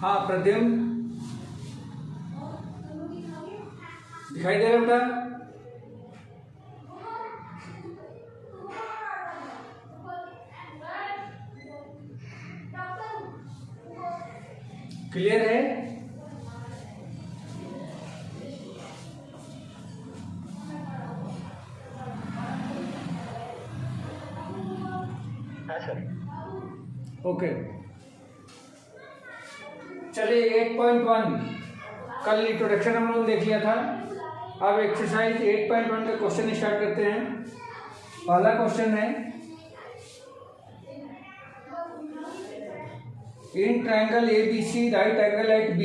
हाँ प्रद्युम्न दिखाई दे रहा बेटा? क्लियर है? ओके चलिए 8.1 कल इंट्रोडक्शन हम लोग देख लिया था। अब एक्सरसाइज 8.1 का क्वेश्चन स्टार्ट करते हैं। पहला क्वेश्चन है, in triangle ABC right angle at B,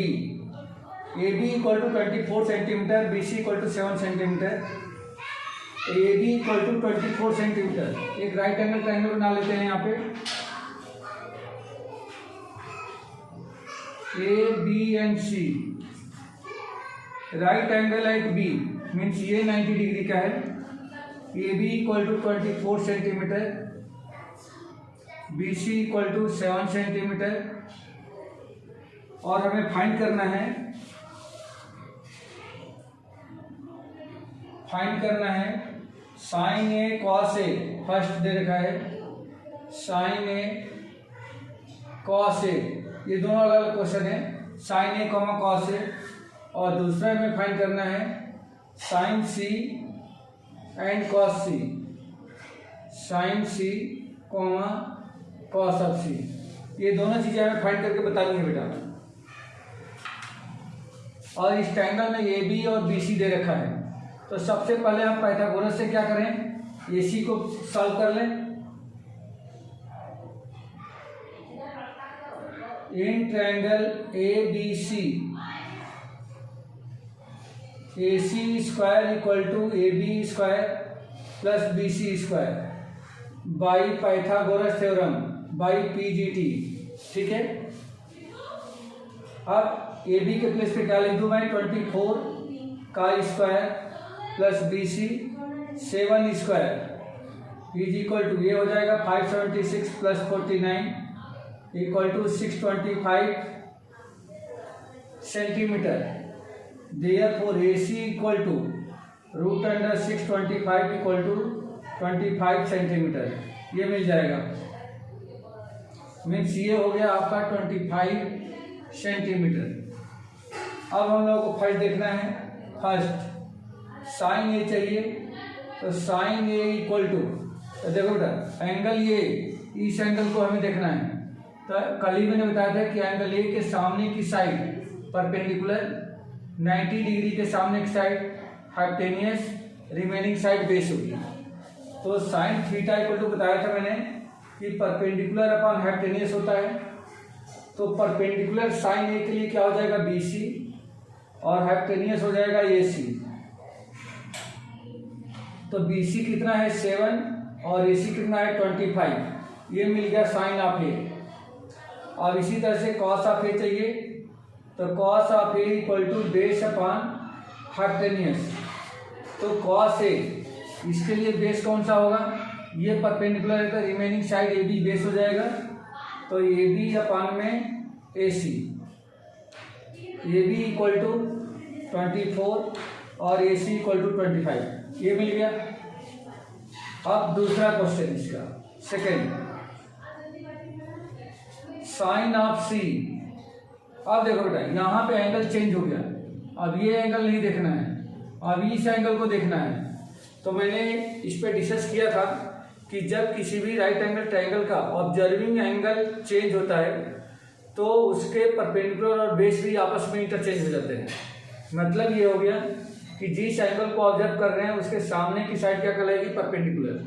AB equal to 24 centimetre, BC equal to 7 centimetre, AB equal to 24 centimetre. एक राइट एंगल ट्रायंगल बना लेते हैं यहाँ पे। A, B and C right angle at B means ये 90 degree का है। AB equal to 24 centimetre, BC equal to 7 centimetre और हमें फाइंड करना है sine A cos A. First दे रखा है साइन ए कॉस ए, ये दोनों अलग अलग क्वेश्चन है, sine A comma cos A. और दूसरा में फाइंड करना है sine C and cos C, sine C comma cos of C. ये दोनों चीजें हमें फाइंड करके बतानी है बेटा। और इस ट्रायंगल में ए बी और बी सी दे रखा है, तो सबसे पहले हम पाइथागोरस से क्या करें, ए सी को सॉल्व कर लें। In triangle A B C, A C square equal to A B square plus B C square by Pythagoras theorem by PGT। ठीक है, अब ए बी के प्लेस पे क्या लिख दूं मैं, 24 का square plus B C 7 square is equal to, ये हो जाएगा 576 plus 49 equal to 625 centimetre. Therefore AC equal to root under 625 equal to 25 centimetre, ये मिल जाएगा। मीन्स ये हो गया आपका 25 सेंटीमीटर। अब हम लोगों को फर्स्ट देखना है, फर्स्ट साइन ए चाहिए, तो साइन ए इक्वल टू, तो देखो बेटा एंगल ये, इस एंगल को हमें देखना है। तो कल ही मैंने बताया था कि एंगल ए के सामने की साइड परपेंडिकुलर 90 डिग्री के सामने की side hypotenuse, remaining side base होगी। तो साइन थीटा इक्वल टू बताया था मैंने कि परपेंडिकुलर अपॉन हाइपोटेनियस होता है। तो परपेंडिकुलर साइन ए के लिए क्या हो जाएगा BC और हाइपोटेनियस हो जाएगा AC। तो BC कितना है 7 और AC कितना है 25, ये मिल गया साइन ऑफ ए। अब इसी तरह से कॉस ऑफ ए चाहिए, तो cos of A equal to base upon hypotenuse. तो कॉस ए, इसके लिए बेस कौन सा होगा, ये परपेंडिकुलर है तो remaining side A B base हो जाएगा। तो ए बी अपॉन में A C, A B equal to 24 और ए सी इक्वल टू 25, ये मिल गया। अब दूसरा क्वेश्चन इसका सेकेंड, साइन ऑफ सी। अब देखो बेटा यहाँ पे एंगल चेंज हो गया, अब ये एंगल नहीं देखना है, अब इस एंगल को देखना है। तो मैंने इस पे डिस्कस किया था कि जब किसी भी राइट एंगल ट्रायंगल का ऑब्जर्विंग एंगल चेंज होता है तो उसके परपेंडिकुलर और बेस भी आपस में इंटरचेंज हो जाते हैं। मतलब ये हो गया कि जिस एंगल को ऑब्जर्व कर रहे हैं उसके सामने की साइड क्या कहलाएगी, परपेंडिकुलर।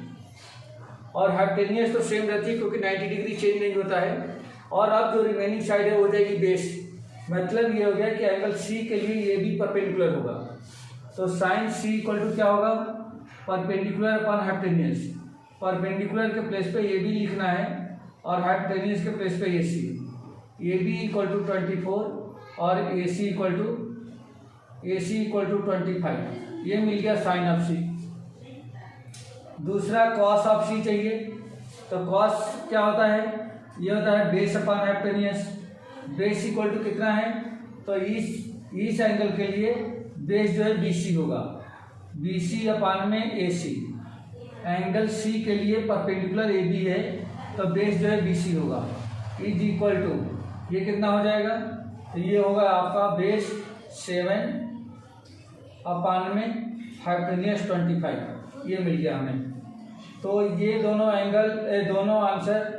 और हाइपोटेनियस तो सेम रहती है क्योंकि 90 डिग्री चेंज नहीं होता है। और अब जो रिमेनिंग साइड है हो जाएगी बेस। मतलब ये हो गया कि एंगल सी के लिए ये भी परपेंडिकुलर होगा। तो साइन सी इक्वल टू क्या होगा, परपेंडिकुलर अपॉन हाइपोटेनियस। परपेंडिकुलर के प्लेस पे ये भी लिखना है और हाइपोटेनियस के प्लेस पे ये सी। ए बी इक्वल टू 24 और ए सी इक्वल टू 25। ये मिल गया साइन ऑफ सी। दूसरा कॉस ऑफ सी चाहिए। तो कॉस क्या होता है, ये होता है base upon hypotenuse. Base equal to कितना है, तो इस एंगल के लिए बेस जो है BC होगा, BC अपॉन में AC। एंगल C के लिए परपेंडिकुलर AB है तो बेस जो है BC होगा, इज इक्वल टू ये कितना हो जाएगा, तो ये होगा आपका बेस 7 अपॉन में हाइपोटेनियस 25। ये मिल गया हमें। तो ये दोनों दोनों आंसर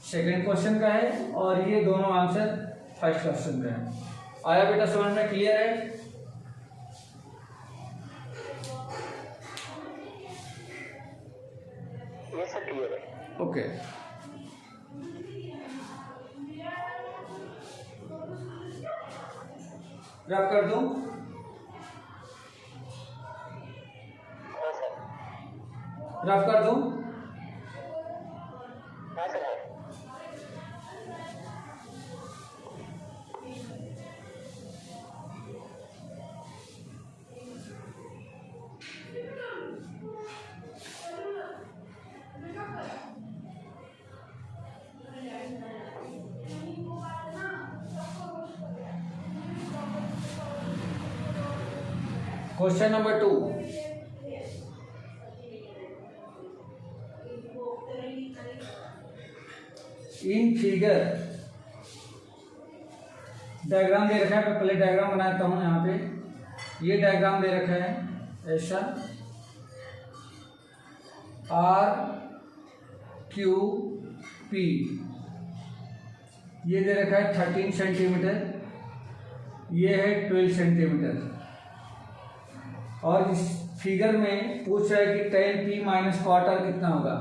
सेकेंड क्वेश्चन का है और ये दोनों आंसर फर्स्ट क्वेश्चन का है। आया बेटा समझ में, क्लियर है? ये सब क्लियर है। ओके, रब कर दूं? हाँ सर। रब कर दूं? हाँ sir. Question number 2। In figure diagram दे रखा है, मैं पहले डायग्राम बनाता हूं। यहाँ पे ये डायग्राम दे रखा है ऐसा, RQP ये दे रखा है 13 सेंटीमीटर, ये है 12 सेंटीमीटर। और इस फिगर में पूछ रहा है कि tan P minus cot R कितना होगा,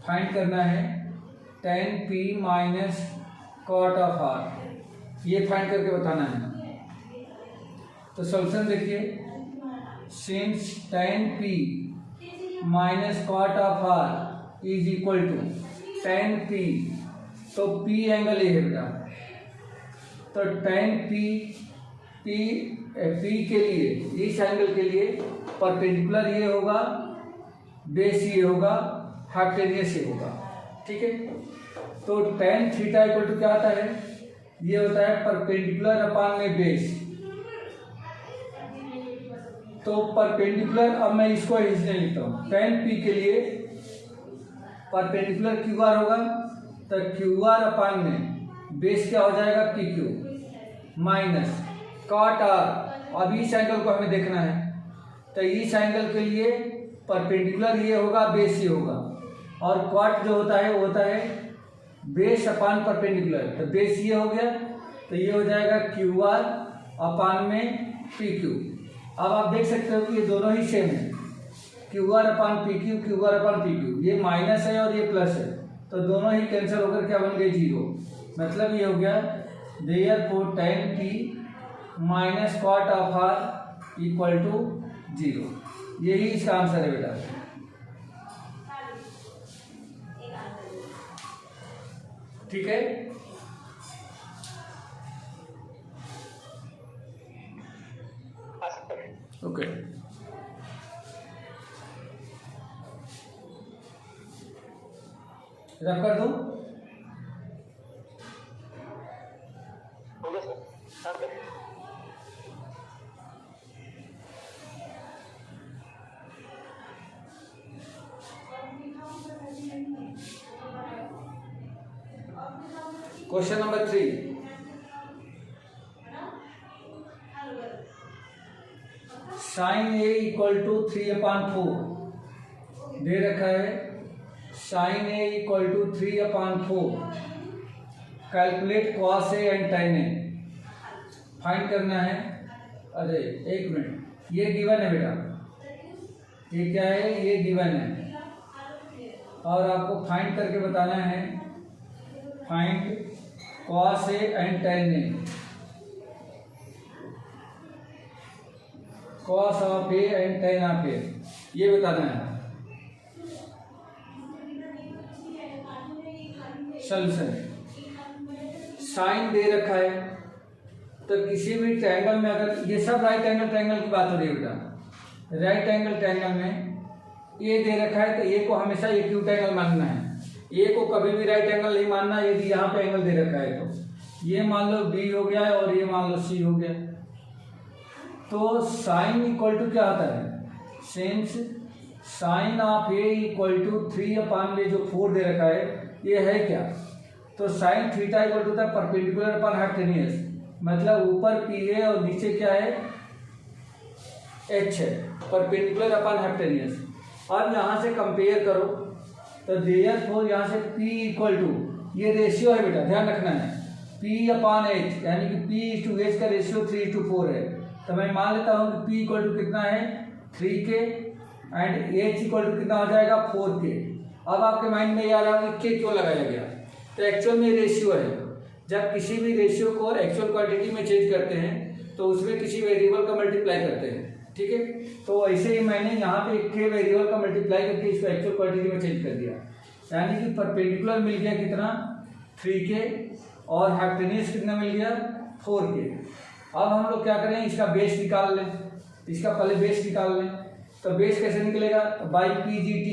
फाइंड करना है tan P minus cot of R, ये फाइंड करके बताना है। तो सॉल्यूशन देखिए, since tan P minus cot of R is equal to tan P, तो P एंगल ये है बेटा, तो tan P के लिए, इस एंगल के लिए परपेंडिकुलर ये होगा, बेस ये होगा, हाइपोटेनियस ये होगा। ठीक है, तो tan थीटा इक्वल टू क्या होता है, ये होता है परपेंडिकुलर अपॉन में बेस। तो परपेंडिकुलर, अब मैं इसको इसलिए लिखता हूँ, tan P के लिए परपेंडिकुलर QR होगा, तो QR अपॉन में बेस क्या हो जाएगा PQ माइनस cot R। अब इस एंगल को हमें देखना है, तो इस एंगल के लिए परपेंडिकुलर ये होगा, बेस ये होगा, और cot जो होता है वो होता है बेस अपॉन परपेंडिकुलर। तो बेस ये हो गया, तो ये हो जाएगा QR अपॉन में PQ। अब आप देख सकते हो कि ये दोनों ही सेम है, QR upon PQ, QR upon PQ। ये माइनस है और ये प्लस है, तो दोनों ही कैंसिल होकर क्या बन गए, 0। मतलब ये हो गया therefore tan P minus cot of R equal to 0। यही इसका आंसर है बेटा। ठीक है, ओके। रख कर दूं? Question number 3, sine A equal to 3/4 दे रखा है। Sine A equal to 3/4, calculate cos A and tan A, find करना है। अरे एक मिनट, ये गिवन है बेटा, ये क्या है, ये गिवन है। और आपको फाइंड करके बताना है, find cos A and tan A, cos of A and tan of A, ये बताना है। सॉल्यूशन, साइन दे रखा है तो किसी भी ट्रायंगल में, अगर ये सब राइट एंगल ट्रायंगल की बात हो रही है बेटा, राइट एंगल ट्रायंगल में ए दे रखा है तो ए को हमेशा एक्यूट एंगल मानना है, ए को कभी भी राइट एंगल नहीं मानना। यदि यहाँ पे एंगल दे रखा है तो ये मान लो बी हो गया और ये मान लो सी हो गया, तो साइन इक्वल टू क्या होता है, since sine of A equal to 3/4 दे रखा है, ये है क्या, तो साइन थीटा इक्वल टू होता है परपेंडिकुलर अपॉन हाइपोटेन्यूज, मतलब ऊपर पी है और नीचे क्या है, एच है, परपेंडिकुलर अपॉन हाइपोटेन्यूज। अब यहाँ से कंपेयर करो तो देयरफॉर यहाँ से P इक्वल टू, ये रेशियो है बेटा, ध्यान रखना है, P/H, यानी कि P/H का रेशियो 3:4 है, तो मैं मान लेता हूँ कि P इक्वल टू कितना है 3K and H equal to कितना हो जाएगा 4K। अब आपके माइंड में ये आ रहा है कि K क्यों लगाया गया, तो एक्चुअल में रेशियो है, जब किसी भी रेशियो को एक्चुअल क्वांटिटी में चेंज करते हैं तो उसमें किसी वेरिएबल का मल्टीप्लाई करते हैं, ठीक है। तो ऐसे ही मैंने यहाँ पे एक के वेरिएबल का मल्टीप्लाई करके इसको एक्चुअल क्वांटिटी में चेंज कर दिया, यानी कि परपेंडिकुलर मिल गया कितना 3K और हाइपोटेन्यूज कितना मिल गया 4K। अब हम लोग क्या करें, इसका बेस निकाल लें, इसका पहले बेस निकाल लें, तो बेस कैसे निकलेगा, बाई PGT,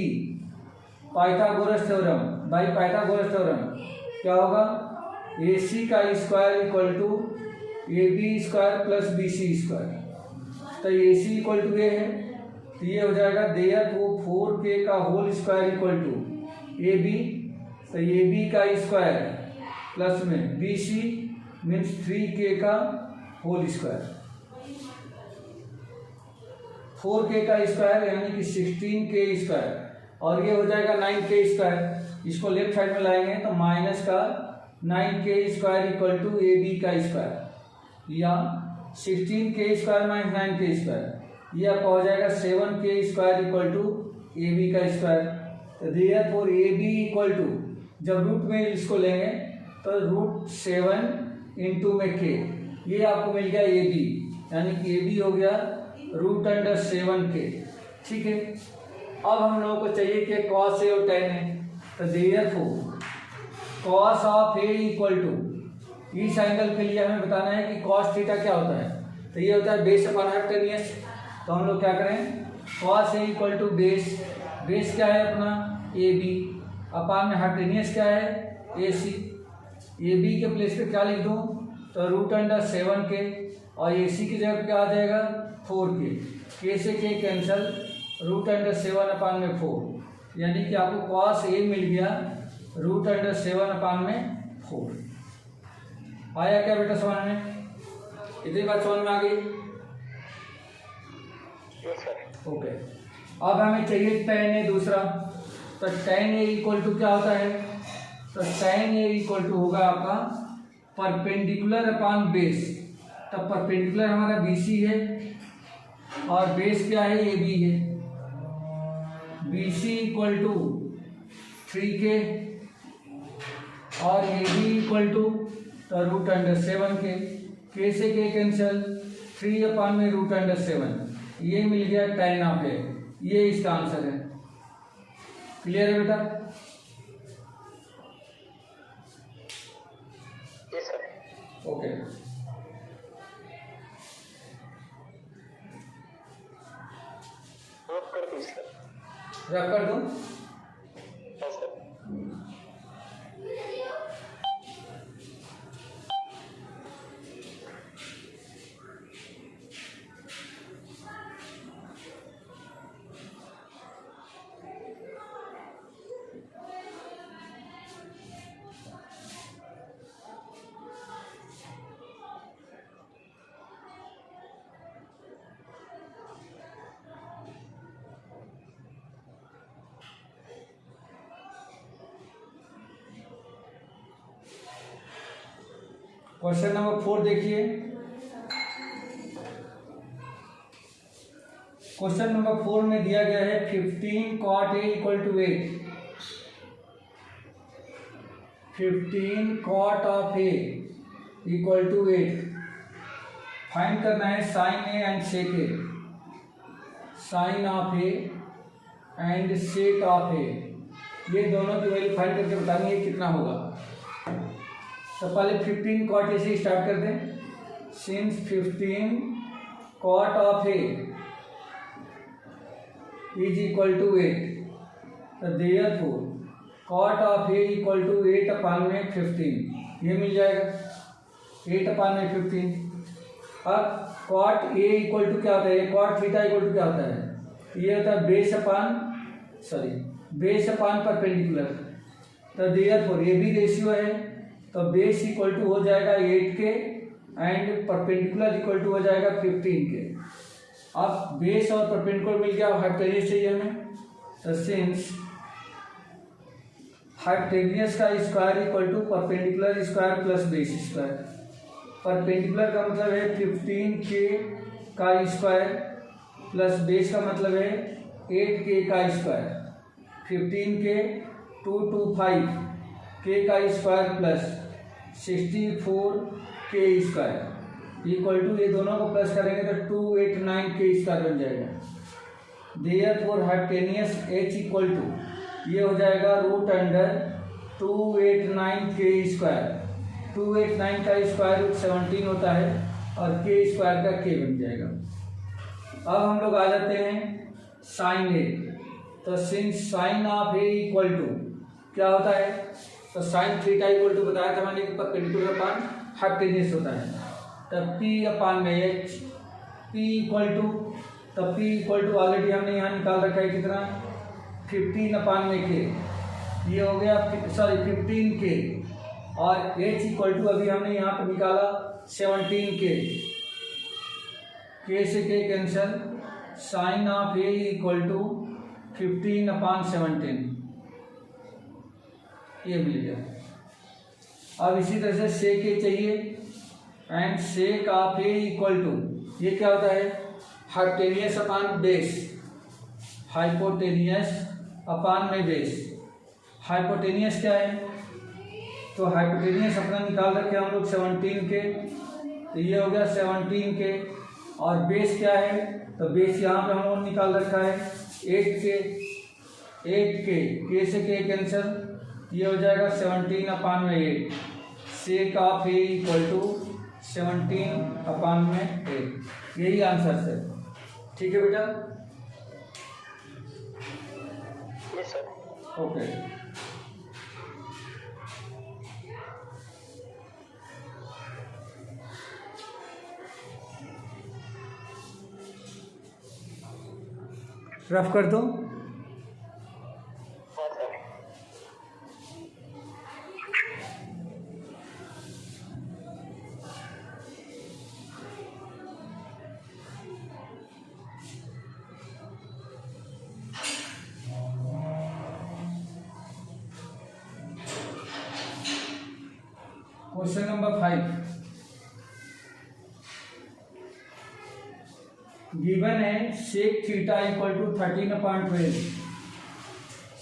पाइथागोरस थ्योरम, बाई पाइथागोरस थ्योरम क्या होगा, AC का square equal to AB square plus BC square, तो AC इक्वल टू ए है तो ये हो जाएगा देयरफॉर 4K का whole square equal to AB, तो AB का स्क्वायर प्लस में BC मीन्स 3K का होल स्क्वायर, 4K का स्क्वायर यानी कि 16K स्क्वायर, और ये हो जाएगा 9K स्क्वायर, इसको लेफ्ट साइड में लाएंगे तो माइनस का 9K square equal to AB का स्क्वायर, या 16K square minus 9K square, ये आपका हो जाएगा 7K square equal to AB का स्क्वायर। तो देयरफॉर AB इक्वल टू, जब रूट में इसको लेंगे तो √7 इंटू में K, ये आपको मिल गया AB, यानी कि AB हो गया √7K, ठीक है। अब हम लोगों को चाहिए कि cos A और tan A, तो therefore cos of A equal to, इस एंगल के लिए हमें बताना है कि cos थीटा क्या होता है, तो ये होता है बेस अपॉन हाइपोटेन्यूज। तो हम लोग क्या करें, cos A equal to base, base क्या है अपना AB, अपॉन में हाइपोटेन्यूज क्या है AC, AB के प्लेस पे क्या लिख दूँ तो √7K और AC की जगह क्या आ जाएगा 4K, K से K कैंसल, √7/4, यानी कि आपको cos A मिल गया √7/4। आया क्या बेटा समझ में, इतनी बात समझ में आ गई, ओके। अब हमें चाहिए tan A दूसरा, तो tan A इक्वल टू क्या होता है, तो tan A इक्वल टू होगा आपका परपेंडिकुलर अपॉन बेस, तो परपेंडिकुलर हमारा BC है और बेस क्या है AB है, BC इक्वल टू 3K और AB इक्वल टू तो √7K, K से K कैंसल, 3/√7, ये मिल गया tan ऑफ A, ये इसका आंसर है। क्लियर है बेटा, ओके। रख कर दूं, क्वेश्चन नंबर 4 देखिए। क्वेश्चन नंबर 4 में दिया गया है 15 cot A equal to 8 15 cot of A equal to 8। Find करना है sine A and sec A, sine of A and sec of A, ये दोनों की वैल्यू फाइंड करके बतानी है कितना होगा। तो पहले 15 कॉट ए से स्टार्ट कर दें। Since 15 cot of A is equal to 8, तो therefore cot of A equal to 8 upon में 15, ये मिल जाएगा 8 अपान में 15। अब कॉट ए इक्वल टू क्या होता है, कॉट थीटा इक्वल टू क्या होता है, ये होता है बेस अपान परपेंडिकुलर। तो देयरफॉर ये भी रेशियो है, तो बेस इक्वल टू हो जाएगा 8 के एंड परपेंडिकुलर इक्वल टू हो जाएगा 15 के। अब बेस और परपेंडिकुलर मिल गया, हाइपोटेन्यूज चाहिए हमें। तो सिंस हाइपोटेन्यूज का square equal to perpendicular square plus base square. Perpendicular का मतलब है 15k का स्क्वायर प्लस बेस का मतलब है 8k का स्क्वायर। 15k 225 k का square plus 64k square equal to, ये दोनों को प्लस करेंगे तो 289k स्क्वायर बन जाएगा। Therefore hypotenuse h equal to, ये हो जाएगा रूट अंडर 289k स्क्वायर। 289 का स्क्वायर रूट 17 होता है और k स्क्वायर का k बन जाएगा। अब हम लोग आ जाते हैं साइन ए। तो since sine of A equal to क्या होता है, तो साइन थीटा इक्वल टू बताया था मैंने कि परपेंडिकुलर अपान हाइपोटेन्यूज होता है। तब p अपान में h, p इक्वल टू, तब p इक्वल टू ऑलरेडी हमने यहाँ निकाल रखा है कितना, 15 अपान में k, ये हो गया 15k, और h इक्वल टू अभी हमने यहाँ पर निकाला 17k, k से k cancel, sine of a equal to 15 upon 17, ये मिल गया। अब इसी तरह से सेक ए चाहिए and sec of A equal to, ये क्या होता है, hypotenuse upon base, hypotenuse upon में बेस। हाइपोटेन्यूज क्या है, तो हाइपोटेन्यूज अपना निकाल रखे हम लोग 17 के, तो ये हो गया 17 के, और बेस क्या है, तो बेस यहाँ पे हम लोग निकाल रखा है 8 के, के से के कैंसल, ये हो जाएगा 17 अपान में 8। Sec of A equal to 17 upon में 8, यही आंसर है। ठीक है बेटा, यस सर। ओके। रफ कर दो। हाँ सर। क्वेश्चन नंबर 5 गिवन है, sec theta equal to 13 upon 12,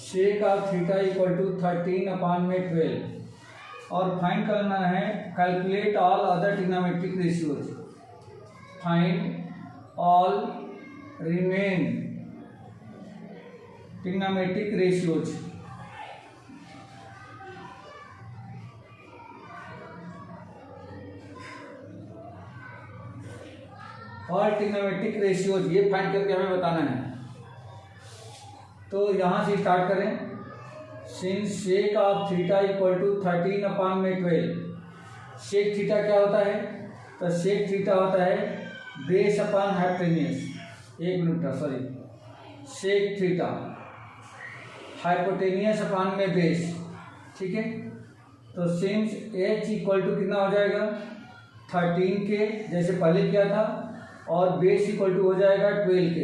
sec of theta equal to 13 upon में 12, और फाइंड करना है calculate all other trigonometric ratios, find all remain trigonometric ratios. और ट्रिग्नोमेट्रिक रेशियोज ये फाइंड करके हमें बताना है। तो यहाँ से स्टार्ट करें। Since sec of theta equal to 13 upon में 12, सेक थीटा क्या होता है, तो सेक थीटा होता है बेस अपान हाइपोटेन्यूज, एक minute sorry, sec theta hypotenuse upon में बेस, ठीक है। तो सिंस h इक्वल टू कितना हो जाएगा 13 के, जैसे पहले किया था, और बेस इक्वल टू हो जाएगा 12 के।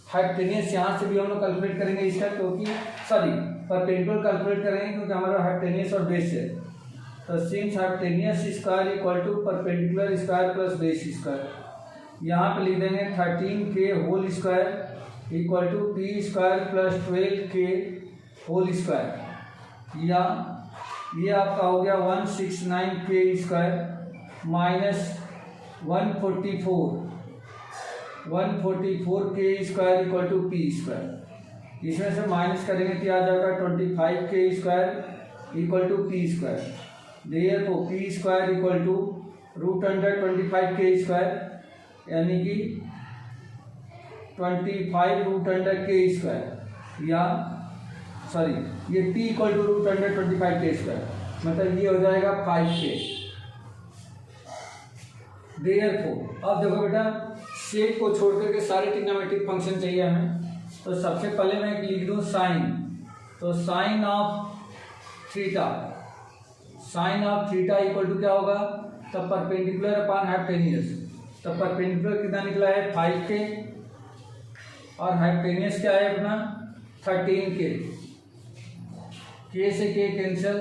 हाइपोटेन्यूज यहाँ से भी हम लोग कैलकुलेट करेंगे इसका, क्योंकि सॉरी परपेंडिकुलर कैलकुलेट करेंगे क्योंकि हमारा हाइपोटेन्यूज और बेस है। तो since hypotenuse square equal to perpendicular square plus base square, यहाँ पे लिख देंगे 13k whole square equal to P square plus 12k whole square, या ये आपका हो गया 169k² minus 144k² equal to p²। इसमें से माइनस करेंगे तो आ जाएगा 25k² equal to p²। Therefore p² equal to √25k², यानी कि 25√k², या सॉरी ये p इक्वल टू √25k², मतलब ये हो जाएगा 5k। देयरफॉर अब देखो बेटा, शेप को छोड़ करके सारे ट्रिग्नोमेट्रिक फंक्शन चाहिए हमें। तो सबसे पहले मैं एक लिख दूँ साइन, तो sine of theta equal to क्या होगा, तब परपेंडिकुलर अपॉन हाइपोटेन्यूज। तब परपेंडिकुलर कितना निकला है 5k, और हाइपोटेन्यूज क्या है अपना 13k। k से k कैंसिल,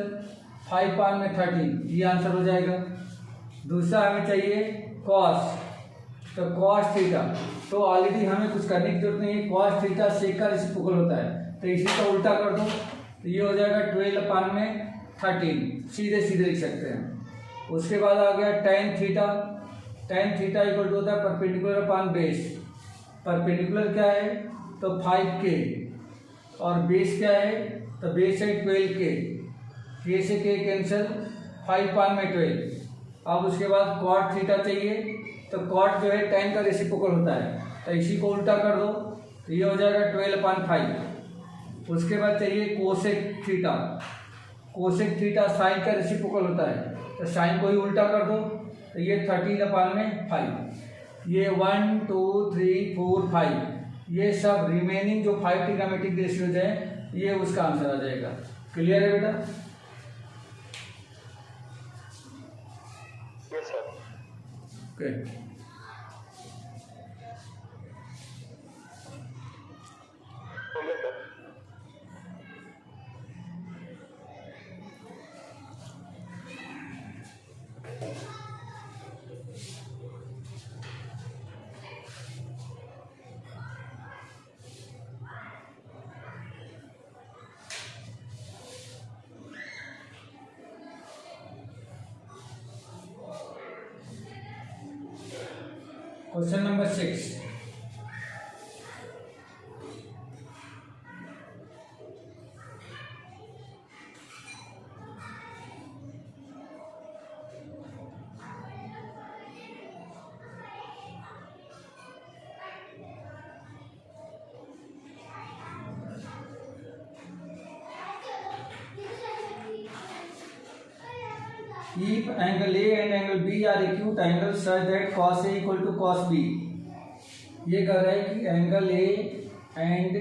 5 पान में 13, ये आंसर हो जाएगा। दूसरा हमें चाहिए कॉस, तो कॉस थीटा, तो ऑलरेडी हमें कुछ करने की जरूरत नहीं है, कॉस थीटा सेक का रेसिप्रोकल होता है, तो इसी का उल्टा कर दो, तो ये हो जाएगा 12 पान में 13, सीधे सीधे लिख सकते हैं। उसके बाद आ गया टेन थीटा इक्वल टू होता है परपेंडिकुलर अपॉन बेस। परपेंडिकुलर क्या है, तो 5k, और बेस क्या है, तो बेस है 12k, k से k कैंसिल, 5 पान में 12। अब उसके बाद कॉट थीटा चाहिए, तो कॉट जो है टेन का रेसिप्रोकल होता है, तो इसी को उल्टा कर दो, तो ये हो जाएगा 12/5। उसके बाद चाहिए कोसेक थीटा साइन का रेसिप्रोकल होता है, तो साइन को ही उल्टा कर दो, तो ये 13/5। ये 1 2 3 4 5, ये सब रिमेनिंग जो 5 ट्रिग्नोमेट्रिक रेशियोज हैं, ये उसका आंसर आ जाएगा। क्लियर है बेटा? Yes sir. Okay, question number 6। If angle A and angle B are acute angles such that cos A equal to cos B, ये कह रहा है कि angle A and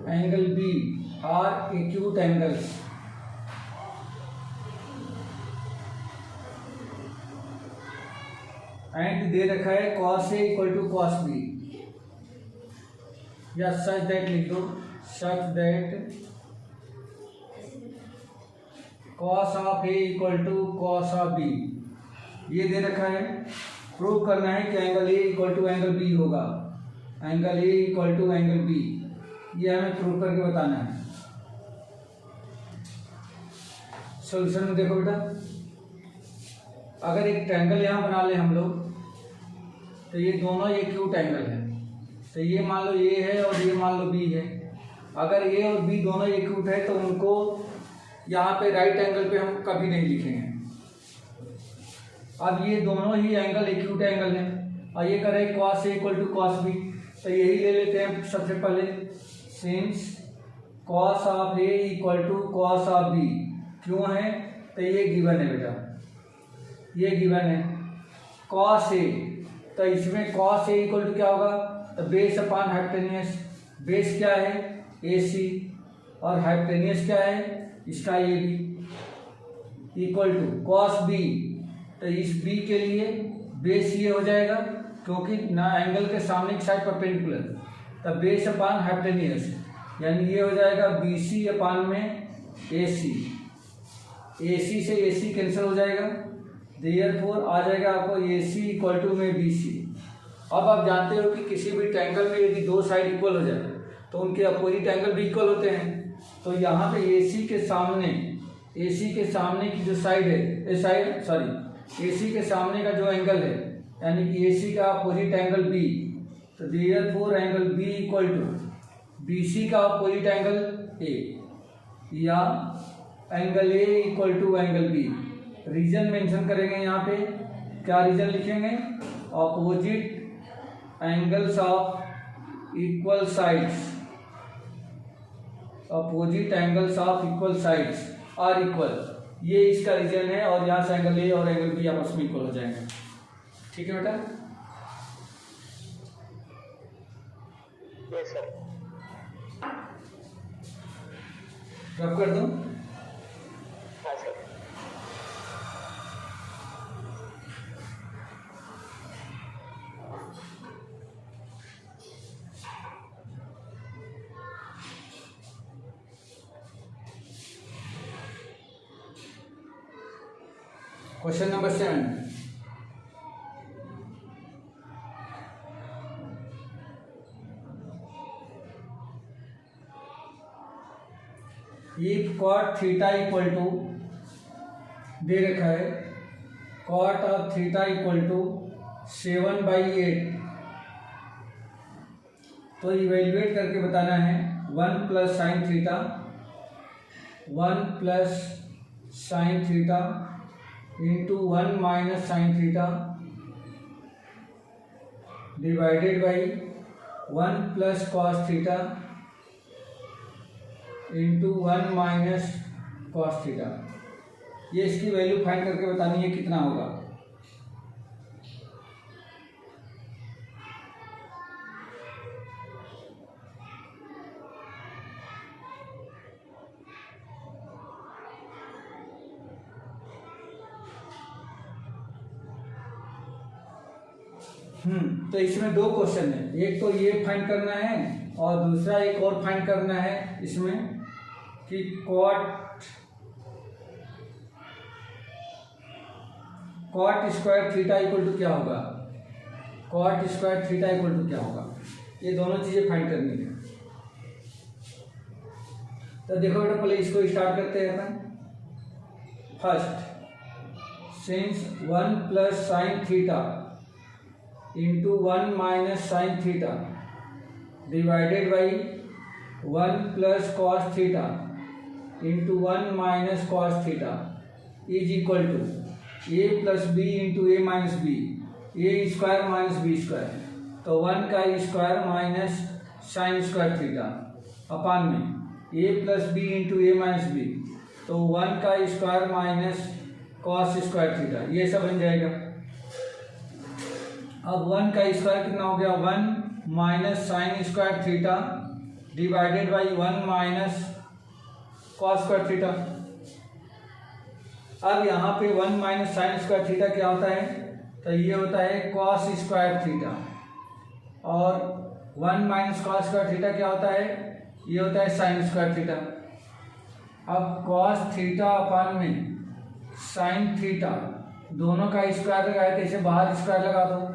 angle B are acute angles. And दे रखा है cos A equal to cos B, या such that लिख दो, such that cos of A equal to cos of B, ये दे रखा है। प्रूव करना है कि angle A equal to angle B होगा, angle A equal to angle B, ये हमें प्रूव करके बताना है। सॉल्यूशन में देखो बेटा, अगर एक ट्रायंगल यहाँ बना ले हम लोग, तो ये दोनों एक्यूट एंगल है, तो ये मान लो A है और ये मान लो B है। अगर A और B दोनों एक्यूट है, तो उनको यहाँ पे राइट एंगल पे हम कभी नहीं लिखेंगे। अब ये दोनों ही एंगल एक्यूट एंगल हैं, और ये करें cos A equal to cos B, तो यही ले लेते हैं सबसे पहले। Since cos of A equal to cos of B क्यों है, तो ये गिवन है बेटा, ये गिवन है cos A, तो इसमें cos A इक्वल टू क्या होगा, तो बेस अपॉन हाइपोटेन्यूज। बेस क्या है AC, और हाइपोटेन्यूज क्या है इसका AB, equal to cos B, तो इस B के लिए बेस ये हो जाएगा, क्योंकि ना एंगल के सामने की साइड परपेंडिकुलर, तब बेस अपान हाइपोटेन्यूज, यानी ये हो जाएगा BC अपान में AC, AC से AC कैंसिल हो जाएगा, देयरफॉर आ जाएगा आपको AC इक्वल टू में BC। अब आप जानते हो कि किसी भी ट्रायंगल में यदि दो साइड इक्वल हो जाए तो उनके अपोजिट एंगल भी इक्वल होते हैं, तो यहाँ पे AC के सामने AC के सामने की जो साइड है, AC के सामने का जो एंगल है, यानी कि AC का अपोजिट एंगल B, तो therefore angle B equal to BC का अपोजिट एंगल A, या angle A equal to angle B। Reason mention करेंगे यहाँ पे, क्या रीजन लिखेंगे? Opposite angles of equal sides, opposite angles of equal sides are equal, ये इसका रीजन है। और यहाँ से एंगल ए और एंगल बी आपस में इक्वल हो जाएंगे। ठीक है बेटा? Yes sir. रब कर दूं? हाँ sir. Question number 7, if cot theta equal to, दे रखा है cot of theta equal to 7/8, तो इवेल्युएट करके बताना है 1 plus sine theta, 1 plus sine theta into 1 minus sine theta divided by 1 plus cos theta into 1 minus cos theta. ये इसकी value find करके बतानी है कितना होगा। तो इसमें दो क्वेश्चन है, एक तो ये फाइंड करना है और दूसरा एक और फाइंड करना है इसमें कि cot square theta equal to क्या होगा, cot square theta equal to क्या होगा। ये दोनों चीजें फाइंड करनी है। तो देखो बेटा, पहले इसको स्टार्ट करते हैं अपन। First, since 1 plus sine theta into 1 minus sine theta divided by 1 plus cos theta into 1 minus cos theta is equal to A plus B into A minus B, A square minus B square. तो 1 का square minus sine square theta upon में A plus B into A minus B, तो 1 का square minus cos square theta, ये सब बन जाएगा। अब 1 का स्क्वायर कितना हो गया, 1 minus sine square theta divided by 1 minus cos square theta. अब यहाँ पे 1 माइनस साइन स्क्वायर थीटा क्या होता है, तो ये होता है कॉस स्क्वायर थीटा, और 1 माइनस कॉस स्क्वायर थीटा क्या होता है, ये होता है साइन स्क्वायर थीटा। अब कॉस थीटा अपान में साइन थीटा, दोनों का स्क्वायर लगाए तो इसे बाहर स्क्वायर लगा दो।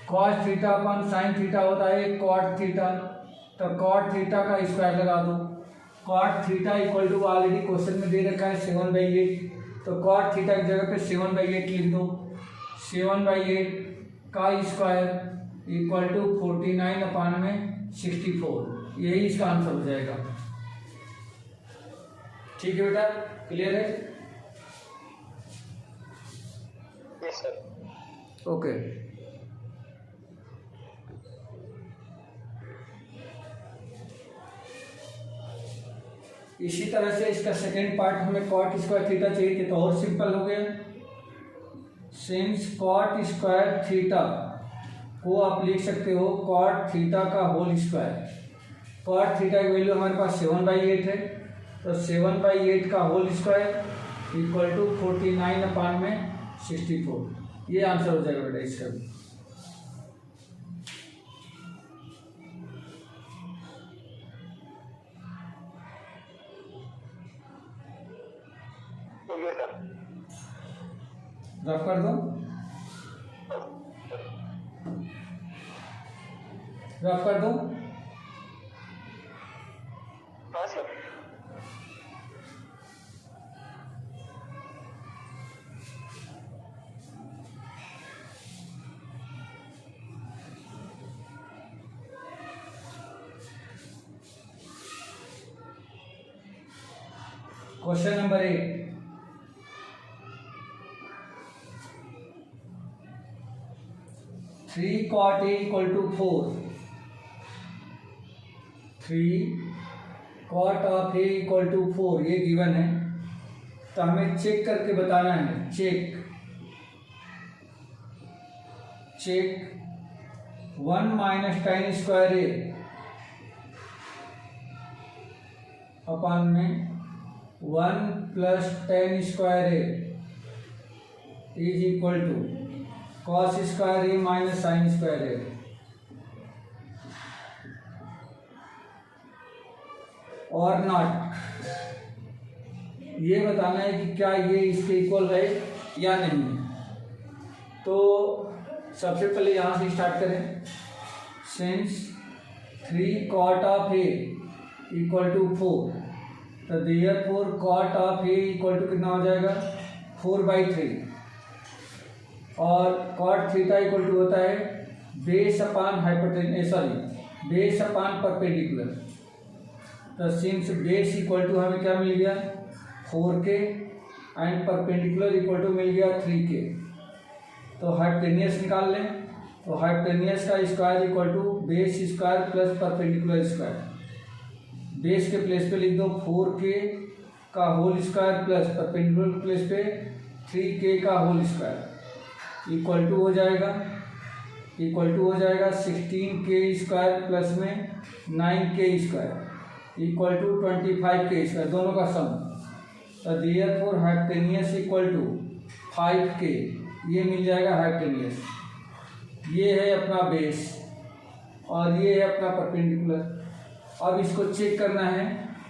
Cos theta upon sine theta होता है कॉट थीटा, तो कॉट थीटा का स्क्वायर लगा दो। Cot theta equal to already question में दे रखा है 7/8, तो कॉट थीटा की जगह पे 7/8 लिख दो। 7/8 का स्क्वायर इक्वल टू 49 अपान में 64, यही इसका आंसर हो जाएगा। ठीक है बेटा, क्लियर है? Yes sir. ओके। इसी तरह से इसका सेकेंड पार्ट हमें कॉट स्क्वायर थीटा चाहिए तो और सिंपल हो गया। सिंस कॉट स्क्वायर थीटा को आप लिख सकते हो कॉट थीटा का होल स्क्वायर। कॉट थीटा की वैल्यू हमारे पास 7/8 है, तो 7/8 का होल स्क्वायर इक्वल टू 49 अपान में 64, ये आंसर हो जाएगा बेटा इसका भी। रफ कर दो, रफ कर दो। हाँ sir. Question number 8, three cot A equal to 4, 3 cot of A equal to 4 ये गिवन है। तो हमें चेक करके बताना है, check 1 minus tan square A upon में 1 plus tan square A is equal to cos square A minus sine square A. और not, ये बताना है कि क्या ये इसके इक्वल है या नहीं। तो सबसे पहले यहाँ से स्टार्ट करें। Since 3 cot of A equal to 4, तो therefore cot of A equal to कितना हो जाएगा 4/3, और कॉट थीटा इक्वल टू होता है base upon base upon perpendicular. तो सिंस बेस इक्वल टू हमें क्या मिल गया 4k and perpendicular equal to मिल गया 3k। तो हाइपोटेनियस निकाल लें। तो हाइपोटेनियस का square equal to base square plus perpendicular square. Base के प्लेस पे लिख दो 4k का whole square plus perpendicular place पे 3k का होल स्क्वायर इक्वल टू हो जाएगा 16k स्क्वायर प्लस में 9k square equal to 25k square, दोनों का सम। तो therefore hypotenuse equal to 5k, ये मिल जाएगा हाइपोटेनियस। ये है अपना बेस और ये है अपना परपेंडिकुलर। अब इसको चेक करना है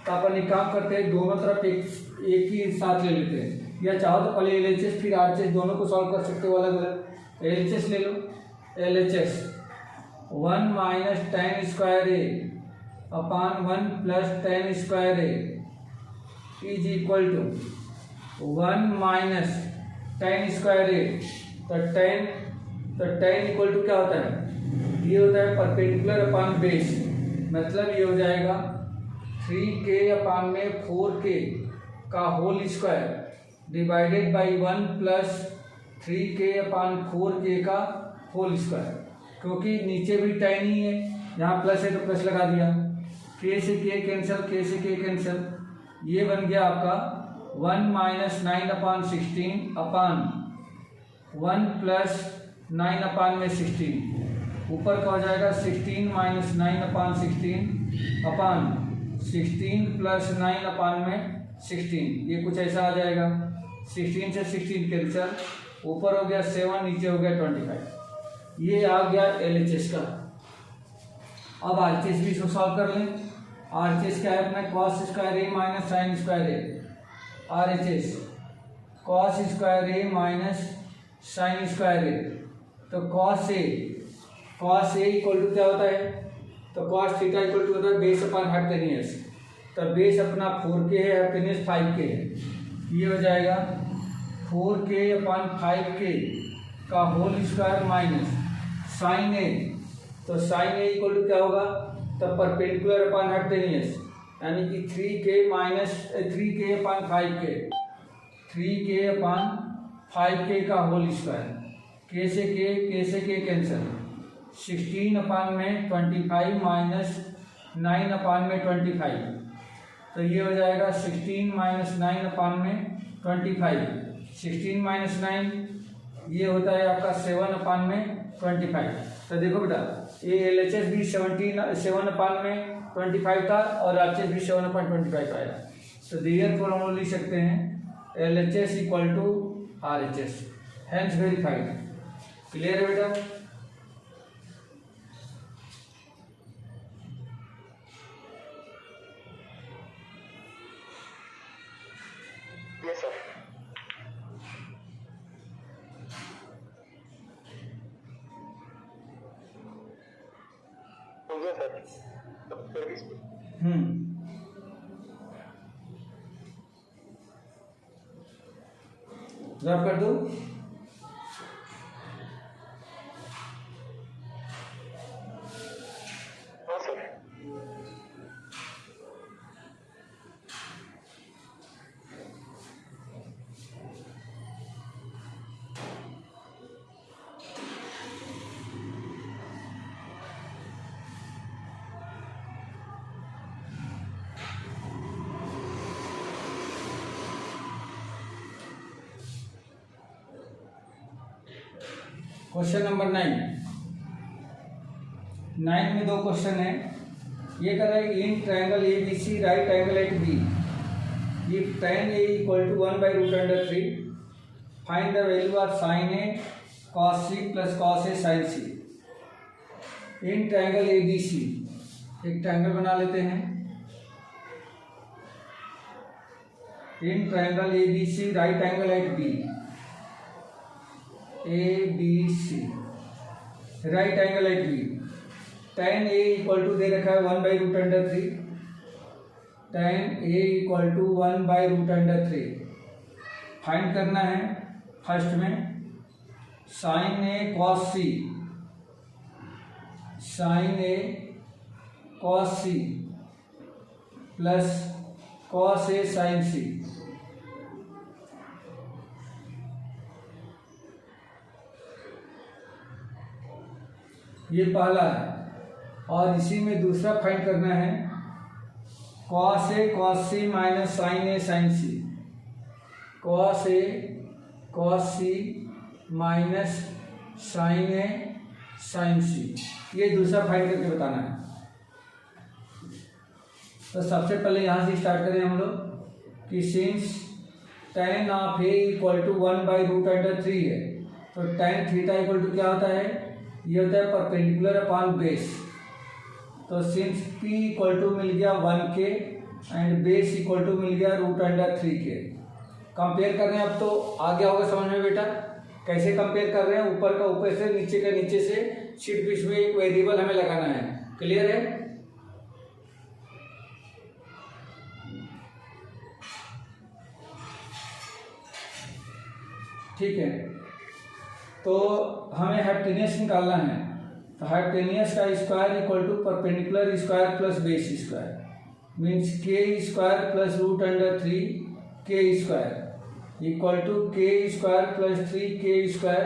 तो अपन एक काम करते हैं, दोनों तरफ एक ही साथ ले लेते हैं, या चाहो तो पहले LHS फिर RHS दोनों को सॉल्व कर सकते हो अलग अलग। LHS ले लो। LHS 1 minus tan square A upon 1 plus tan square A is equal to 1 minus tan square A. तो tan इक्वल टू क्या होता है, ये होता है परपेंडिकुलर अपॉन बेस, मतलब ये हो जाएगा 3k अपॉन में 4k का whole square divided by 1 plus 3k upon 4k का होल स्क्वायर। क्योंकि नीचे भी tan ही है, यहाँ प्लस है तो प्लस लगा दिया, k से k कैंसिल, k से k कैंसिल, ये बन गया आपका 1 minus 9 upon 16 upon 1 plus 9 upon में 16, ऊपर का हो जाएगा 16 minus 9 upon 16 upon 16 plus 9 upon में 16, ये कुछ ऐसा आ जाएगा। 16 से 16 कैंसिल, ऊपर हो गया 7, नीचे हो गया 25। ये आ गया LHS का। अब RHS भी इसको सॉल्व कर लें। RHS क्या है अपना cos square A minus sine square A. RHS cos square A minus sine square A. तो कॉस ए इक्वल टू क्या होता है, तो कॉस थीटा इक्वल टू होता है बेस अपॉन हाइपोटेनियस। तो बेस अपना 4k है, हाइपोटेनियस 5k है, ये हो जाएगा 4k अपॉन 5k का whole square minus sine A. तो साइन ए इक्वल टू क्या होगा, तो परपेंडिकुलर अपॉन हाइपोटेनियस, यानी कि 3k upon 5k, 3k upon 5k का होल स्क्वायर, k से k कैंसिल, 16 अपॉन में 25 माइनस 9 अपॉन में 25, तो ये हो जाएगा 16 माइनस 9 अपॉन में 25, 16 माइनस 9 ये होता है आपका 7 अपॉन में 25। तो देखो बेटा ये LHS भी 7 अपॉन में 25 था और RHS भी 7 अपॉन 25 आया। तो देयरफॉर हम लोग लिख सकते हैं LHS equal to RHS, hence verified. Clear है बेटा? Yes sir. हो गया सर। ड्रॉप कर दो। हाँ सर। क्वेश्चन नंबर 9 में 2 क्वेश्चन है। ये कर रहा है in triangle A B C right angle at B if tan a equal to 1/√3 find the value of sin a cos c plus cos a sin c। In triangle A B C, एक triangle बना लेते हैं। In triangle A B C right angle at B, A B C right angle at B, tan a equal to दे रखा है 1/√3, tan a equal to 1/√3 find करना है। First में sin a cos c, sin a cos c plus cos a sin c। ये पहला है। और इसी में दूसरा फाइंड करना है cos a cos c minus sin a sin c, cos a cos c minus sin a sin c। ये दूसरा फाइंड करके बताना है। तो सबसे पहले यहाँ से स्टार्ट करें हम लोग कि since tan of a equal to 1/√3 है, तो tan थीटा इक्वल टू क्या होता है? ये होता है परपेंडिकुलर अपॉन बेस। तो सिंस p इक्वल टू मिल गया 1k and base equal to मिल गया √3k। कंपेयर कर रहे हैं, अब तो आ गया होगा समझ में बेटा कैसे कंपेयर कर रहे हैं। ऊपर का ऊपर से, नीचे का नीचे से, सिर्फ इसमें एक वेरिएबल हमें लगाना है। क्लियर है? ठीक है, तो हमें हाइपोटेन्यूज निकालना है। तो हाइपोटेन्यूज का square equal to perpendicular square plus base square means k square plus √3 k square equal to k square plus 3k square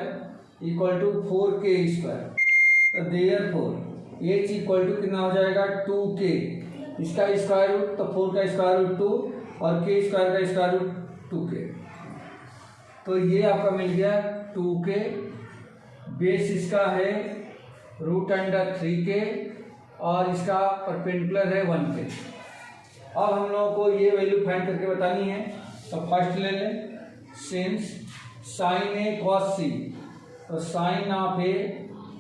equal to 4k square. तो देयरफॉर एच इक्वल टू कितना हो जाएगा? 2k, इसका square root तो 4 का square root 2 और k square का square root 2k। तो ये आपका मिल गया 2k, बेस इसका है √3k और इसका परपेंडिकुलर है 1k। अब हम लोगों को ये वैल्यू फाइंड करके बतानी है। तो फर्स्ट ले लें since sin a cos c, तो sin of a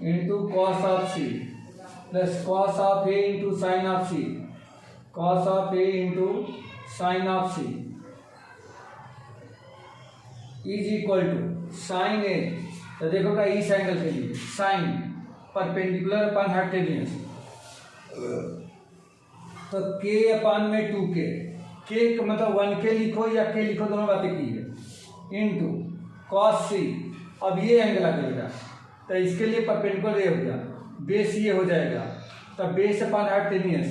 into cos of c plus cos of a into sine of c, cos of a into sine of c is equal to sine A. तो देखो का इस angle के लिए sine perpendicular upon hypotenuse, तो k upon में 2k, k का मतलब 1k लिखो या k लिखो, दोनों बातें की है, इनटू cos c। अब ये एंगल आ जाएगा तो इसके लिए परपेंडिकुलर ये हो गया, बेस ये हो जाएगा। तो बेस अपॉन हाइपोटेन्यूज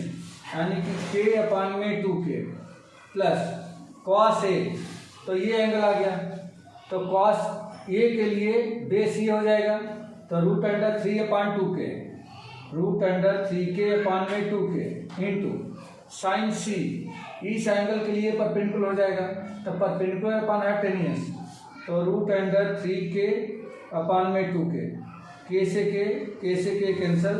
यानी कि k अपॉन में 2k प्लस cos a, तो ये एंगल आ गया। तो cos a के लिए बेस ये हो जाएगा, तो √3 अपॉन 2k, √3k अपॉन में 2k इंटू साइन c, इस एंगल के लिए परपेंडिकुलर हो जाएगा। तो परपेंडिकुलर अपॉन हाइपोटेन्यूज, तो √3k अपॉन में 2k, k से k कैंसिल,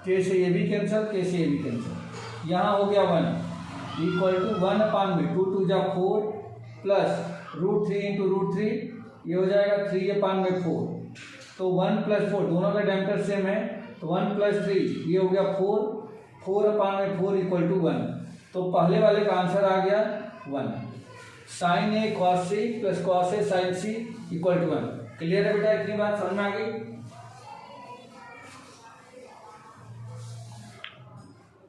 k से ये भी कैंसिल, k से ये भी कैंसिल। यहाँ हो गया 1 इक्वल टू 1 अपॉन में 2 2 जा 4 प्लस √3 इंटू √3, ये हो जाएगा 3 अपॉन में 4। तो 1 प्लस 4 दोनों का डायमीटर सेम है, तो 1 प्लस 3 ये हो गया 4 अपॉन में 4 इक्वल टू 1। तो पहले वाले का आंसर आ गया 1। Sine A cos C plus cos A sine C equal to 1। Clear है बेटा? इतनी बात समझ में आ गई?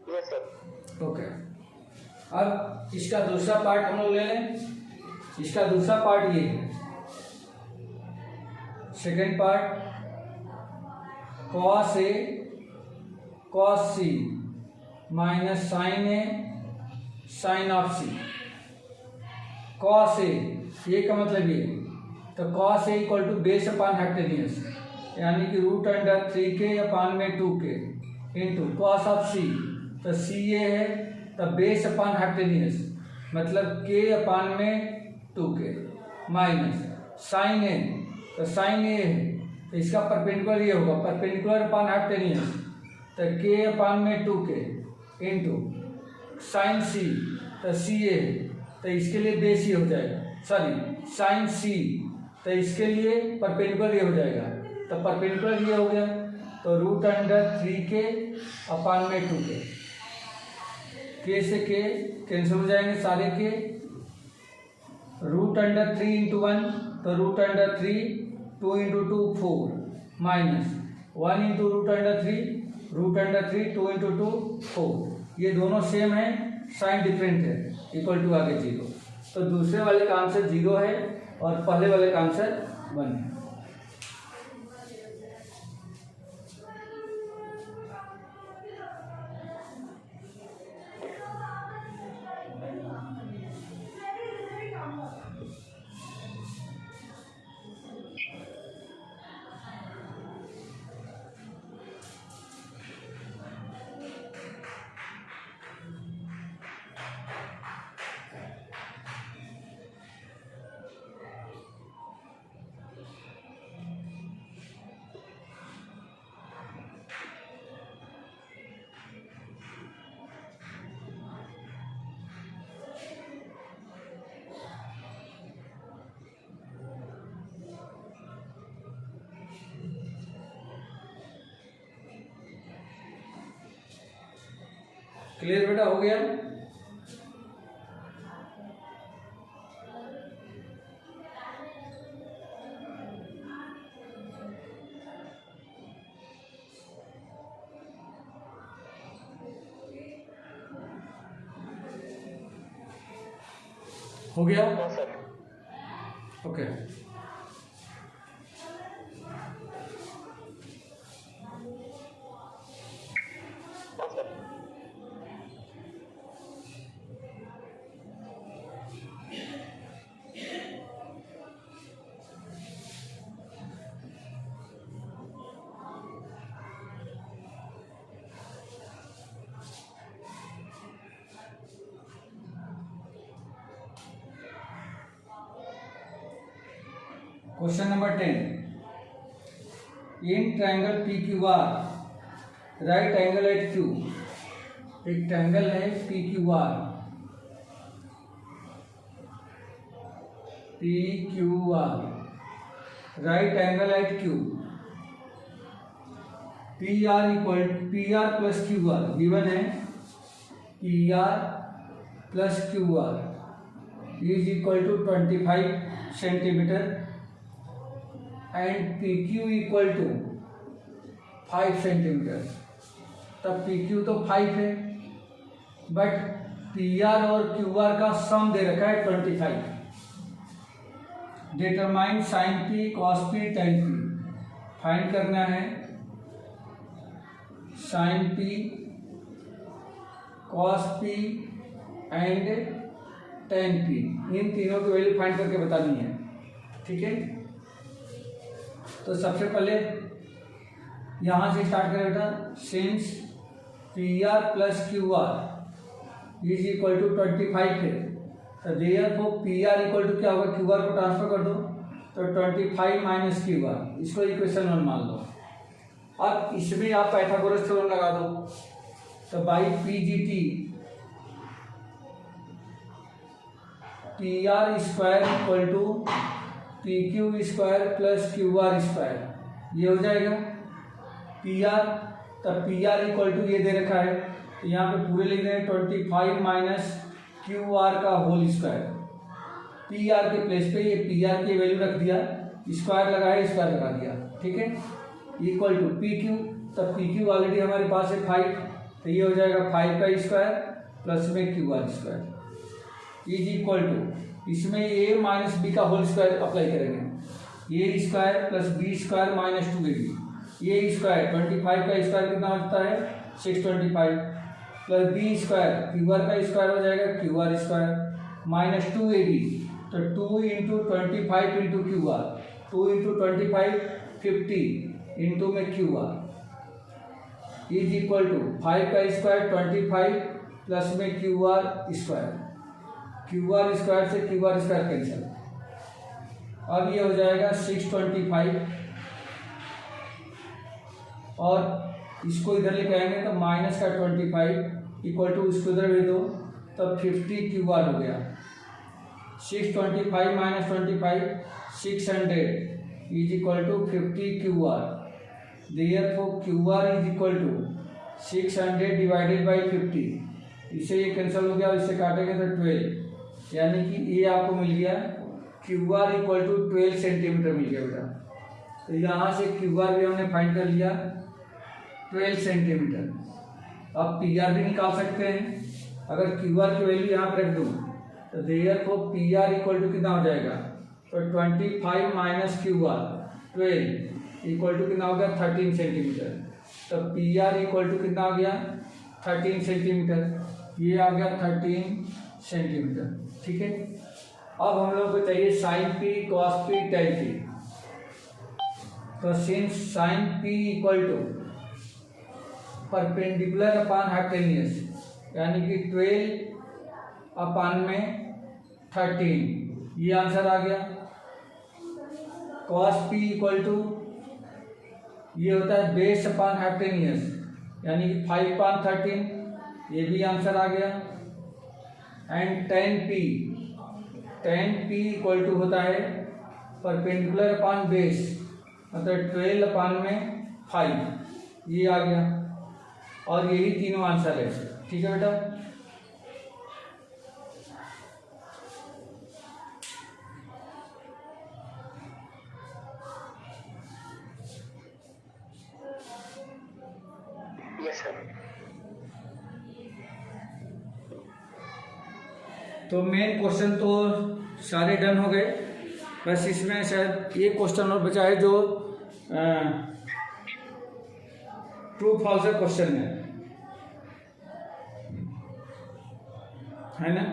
Yes sir. ओके, अब इसका दूसरा पार्ट हम लोग ले लें। इसका दूसरा पार्ट ये है, second part cos A cos C minus sine A sine of C. Cos A का मतलब ये, तो cos A equal to base upon hypotenuse यानी कि √3k अपॉन में 2k इंटू कॉस ऑफ सी, तो सी ए है, तो बेस अपॉन हाइपोटेन्यूज मतलब k अपॉन में 2k माइनस साइन ए, तो साइन ए है, तो इसका परपेंडिकुलर ये होगा, परपेंडिकुलर अपान हाइपोटेनियस, तो के अपान में 2k इंटू साइन सी, तो सी ए, तो इसके लिए बेस ये हो जाएगा, सॉरी साइन सी, तो इसके लिए परपेंडिकुलर ये हो जाएगा, तो परपेंडिकुलर ये हो गया, तो रूट अंडर 3k अपान में 2k, के से के कैंसिल हो जाएंगे सारे के, रूट अंडर 3 इंटू 1, तो root under 3, 2 into 2 4, minus 1 into root under 3, root under 3, 2 into 2 4, ये दोनों सेम है, साइन डिफरेंट है, इक्वल टू आगे 0, तो दूसरे वाले का आंसर 0 है और पहले वाले का आंसर 1 है। क्लियर बेटा, हो गया? हो गया? Okay. Question number 10, in triangle P Q R right angle at Q, एक ट्रायंगल है P Q R, P Q R right angle at Q, P R equal P R plus Q R given है, P R plus Q R is equal to 25 centimetre and P Q equal to 5 centimetre. तब P Q तो 5 है, but P R और Q R का सम दे रखा है 25। Determine sine P cos P tan P, find करना है sine P cos P and tan P, इन तीनों की वैल्यू फाइंड करके बतानी है। ठीक है, तो सबसे पहले यहाँ से स्टार्ट करें बेटा, since P R plus Q R is equal to 25 है, तो therefore P R equal to क्या होगा, क्यू आर को ट्रांसफर कर दो, तो 25 माइनस क्यू आर, इसको इक्वेशन 1 मान लो। अब इसमें आप पाइथागोरस थ्योरम लगा दो, तो by P G T P R square equal to P Q square plus Q R square, ये हो जाएगा पी आर। तब पी आर इक्वल टू ये दे रखा है, तो यहाँ पे पूरे लिख रहे हैं 25 माइनस क्यू आर का होल स्क्वायर, पी आर के प्लेस पे ये पी आर की वैल्यू रख दिया, स्क्वायर लगाया, स्क्वायर लगा दिया। ठीक है, इक्वल टू पी क्यू, तब पी क्यू ऑलरेडी हमारे पास है 5, तो ये हो जाएगा 5 का स्क्वायर प्लस में Q R square is equal to, इसमें ए माइनस बी का होल स्क्वायर अप्लाई करेंगे, A square plus B square minus 2ab, A square 25 का स्क्वायर कितना होता है 625 plus B square Q R का स्क्वायर हो जाएगा Q R square minus 2ab, तो 2 into 25 into Q R, 2 into 25 50 into में Q R is equal to 5 का स्क्वायर 25 प्लस में Q R square, Q R square से क्यू आर स्क्वायर कैंसिल, अब ये हो जाएगा 625 और इसको इधर लेके आएंगे तो माइनस का 25 इक्वल टू इसको इधर भेज दो तब 50 क्यू आर हो गया। 625 minus 25 600 is equal to 50 Q R. Therefore Q R is equal to 600 divided by 50। इससे ये कैंसिल हो गया और इससे काटेंगे तो 12, यानी कि ये आपको मिल गया Q R equal to 12 centimetre मिल गया बेटा। तो यहाँ से क्यू आर भी हमने फाइंड कर लिया 12 सेंटीमीटर। अब पी आर भी निकाल सकते हैं। अगर क्यू आर की वैल्यू यहाँ पर रख दूँ तो therefore P R equal to कितना हो जाएगा, तो 25 minus Q R 12 equal to कितना हो गया 13 सेंटीमीटर। तो पी आर इक्वल टू कितना हो गया 13 सेंटीमीटर। ये आ गया 13 सेंटीमीटर। ठीक है, अब हम लोग को चाहिए sine P cos P tan P. तो since sine P equal to perpendicular upon hypotenuse, यानी कि 12 अपान में 13, ये आंसर आ गया। कॉस पी इक्वल टू ये होता है बेस अपान हाइपोटेन्यूस, यानी कि 5 अपान 13, ये भी आंसर आ गया। And tan P equal to होता है परपेंडिकुलर अपान बेस, मतलब 12 अपान में 5, ये आ गया। और यही तीनों आंसर है। ठीक है बेटा, यस सर। तो मेन क्वेश्चन तो सारे डन हो गए, बस इसमें शायद एक क्वेश्चन और बचा है जो ट्रू फॉल्स क्वेश्चन है ना।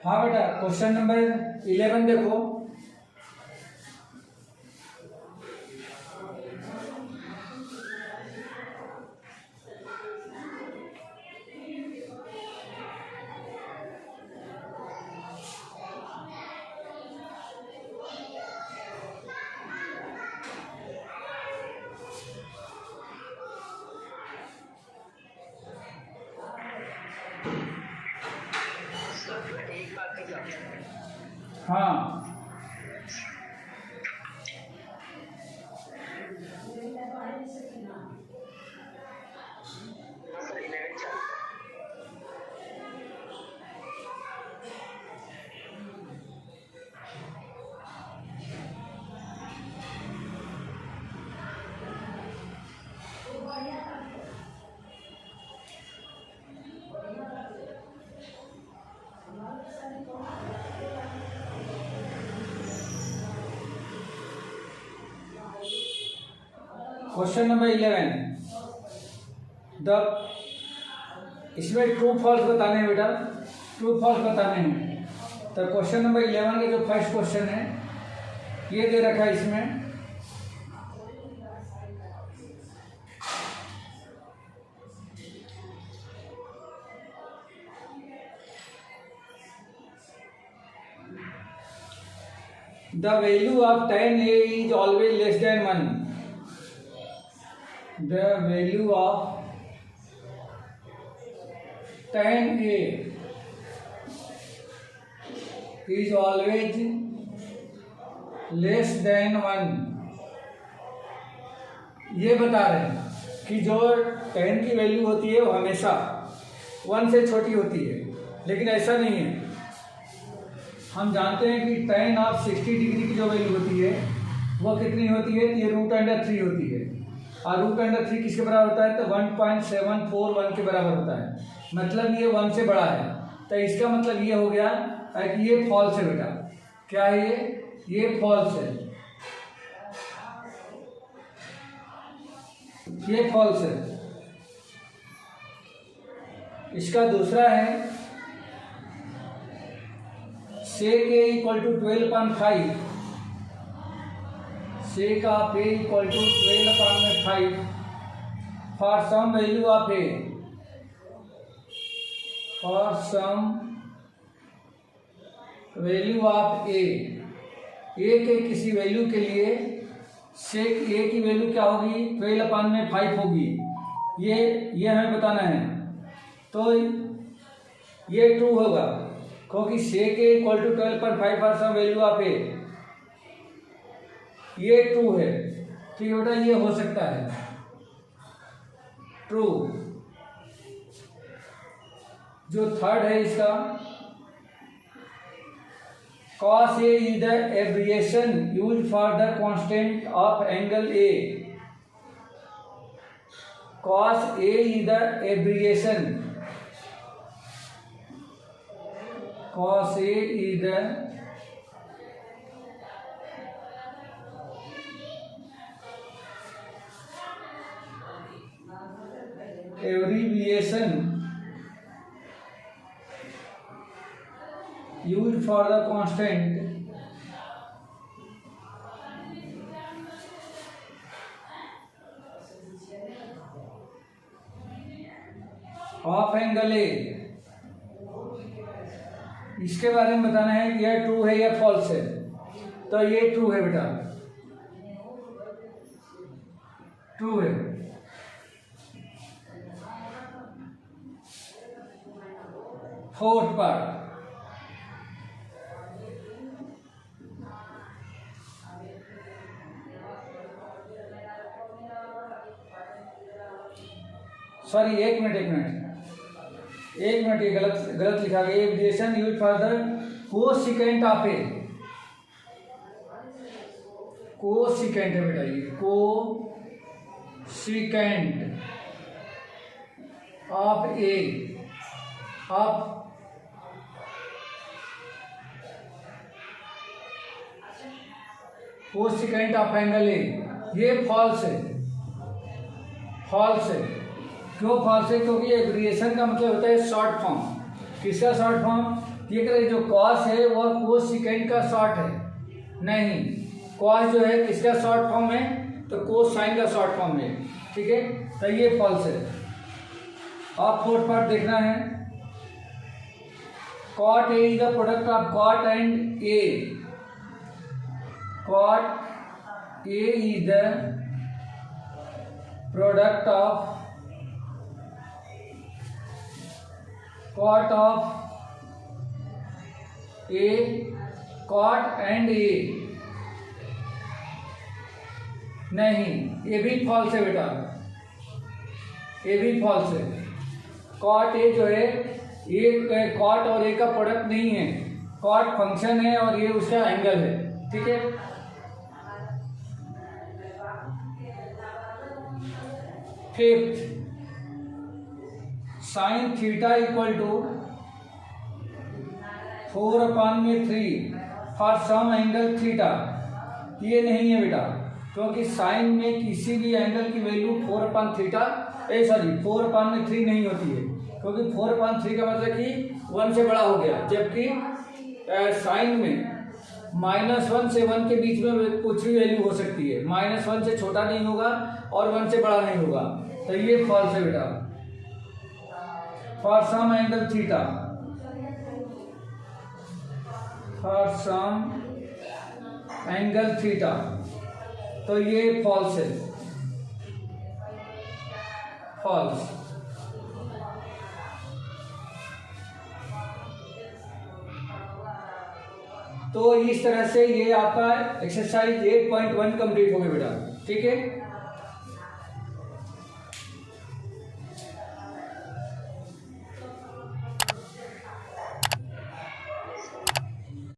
हाँ बेटा, क्वेश्चन नंबर 11 देखो। हाँ, सर 11 चल। क्वेश्चन नंबर 11 द, इसमें ट्रू फॉल्स बताने हैं बेटा, ट्रू फॉल्स बताने हैं। तो क्वेश्चन नंबर 11 के जो फर्स्ट क्वेश्चन है ये दे रखा है इसमें, the value of tan a is always less than 1। The value of tan A is always less than 1। ये बता रहे हैं कि जो tan की वैल्यू होती है वो हमेशा 1 से छोटी होती है, लेकिन ऐसा नहीं है। हम जानते हैं कि tan ऑफ 60 डिग्री की जो वैल्यू होती है वो कितनी होती है, ये √3 होती है। और √3 किसके बराबर होता है, तो 1.741 के बराबर होता है। मतलब ये 1 से बड़ा है। तो इसका मतलब ये हो गया कि ये फॉल्स है बेटा। क्या है ये फॉल्स है, ये फॉल्स है। इसका दूसरा है sec a equal to 12/5, sec of a equal to 12/5 for some value of a, for some value of A के किसी वैल्यू के लिए सेक ए की वैल्यू क्या होगी, 12/5 होगी। ये हमें बताना है। तो ये ट्रू होगा क्योंकि sec A equal to 12/5 for some value of A, ये ट्रू है। ठीक है बेटा, ये हो सकता है ट्रू। जो थर्ड है इसका, cos A is the abbreviation used for the constant of angle A. Cos A is the abbreviation. Cos A is the abbreviation used for the constant of angle A। इसके बारे में बताना है कि यह ट्रू है या फॉल्स है। तो ये ट्रू है बेटा, ट्रू है। फोर्थ पार्ट, सॉरी एक मिनट ये गलत लिखा गया। Abbreviation use for the cosecant of A, cosecant है बेटा, ये cosecant of A, of cosecant of angle A. ये फॉल्स है, फॉल्स है। क्यों फॉल्स है? क्योंकि एब्रिविएशन का मतलब होता है शॉर्ट फॉर्म। किसका शॉर्ट फॉर्म? ये करें जो कॉस है वह कोसिकेंट का शॉर्ट है नहीं, कॉस जो है किसका शॉर्ट फॉर्म है? तो कोसाइन का शॉर्ट फॉर्म है। ठीक है, तो ये फॉल्स है। अब फोर्थ पार्ट देखना है। Cot A is the product of cot and A. Cot A is the product of cot of A, cot and A। नहीं, ये भी फॉल्स है बेटा, ये भी फॉल्स है। कॉट ए जो है ये कॉट और ए का प्रोडक्ट नहीं है, कॉट फंक्शन है और ये उसका एंगल है। ठीक है, fifth, sine theta equal to 4/3 for some angle theta. ये नहीं है बेटा, क्योंकि साइन में किसी भी एंगल की वैल्यू 4/3 नहीं होती है, क्योंकि 4/3 का मतलब कि 1 से बड़ा हो गया, जबकि साइन में -1 से 1 के बीच में कुछ भी वैल्यू हो सकती है। -1 से छोटा नहीं होगा और 1 से बड़ा नहीं होगा। तो ये फॉल्स है बेटा। For some angle theta, for some angle theta, तो ये फॉल्स है, फॉल्स। तो इस तरह से ये आपका एक्सरसाइज 8.1 कंप्लीट हो गया बेटा। ठीक है।